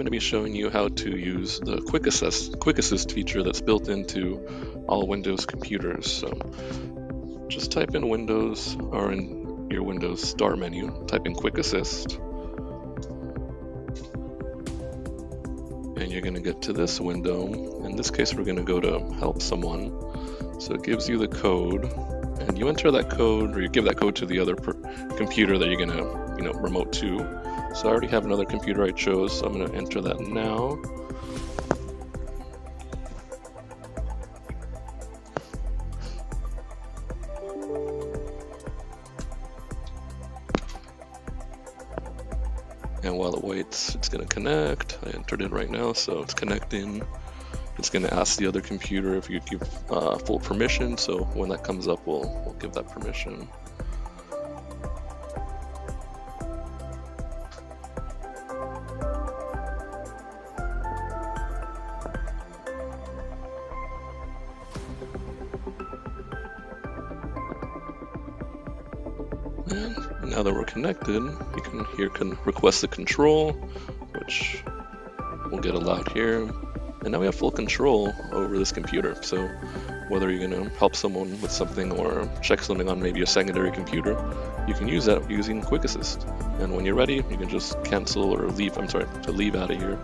going to be showing you how to use the Quick Assist feature that's built into all Windows computers. So just type in Windows, or in your Windows Start menu, type in Quick Assist. And you're going to get to this window. In this case, we're going to go to Help Someone. So it gives you the code, and you enter that code, or you give that code to the other computer that you're going to remote to. So I already have another computer I chose, so I'm going to enter that now. And while it waits, it's going to connect. I entered it right now, so it's connecting. It's going to ask the other computer if you give full permission, so when that comes up, we'll give that permission. And now that we're connected, you can request a control, which will get allowed here. And now we have full control over this computer. So whether you're going to help someone with something or check something on maybe a secondary computer, you can use that using Quick Assist. And when you're ready, you can just cancel or leave. To leave out of here,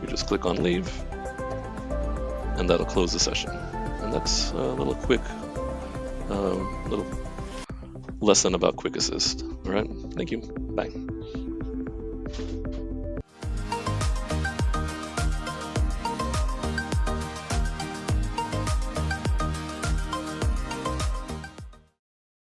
you just click on leave, and that'll close the session. And that's a little quick little lesson about Quick Assist. All right, thank you. Bye.